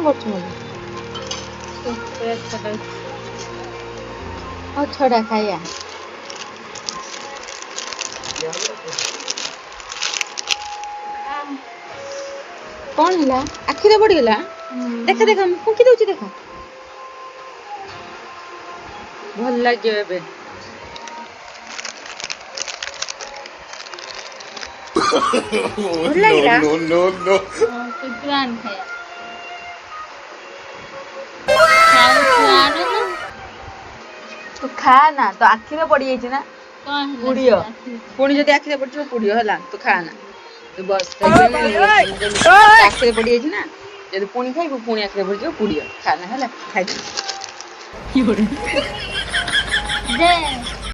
କରୁଛୁ ବୋଲି ହଉ ଛଡ଼ା ଖାଇବା କଣ ହେଲା ଆଖିରେ ପଡ଼ିଗଲା ଦେଖା ଦେଖା ମୁଁ ଫୁଙ୍କି ଦଉଛି ଦେଖା ଭଲ ଲାଗିବ ଏବେ ଭଲ ଲାଗିଲା ତୁ ଖା ନା ତ ଆଖିରେ ପଡ଼ିଯାଇଛି ନା ପୁଡ଼ିବ ପୁଣି ଯଦି ଆଖିରେ ପଡ଼ିଯିବ ପୁଡ଼ିବ ହେଲା ତୁ ଖା ନା ତୁ ବସ ଆଖିରେ ପଡ଼ିଯାଇଛି ନା ଯଦି ପୁଣି ଖାଇବୁ ପୁଣି ଆଖିରେ ପଡ଼ିଯିବ ପୁଡ଼ିବ ଖା ନା ହେଲା ଖାଇଦେ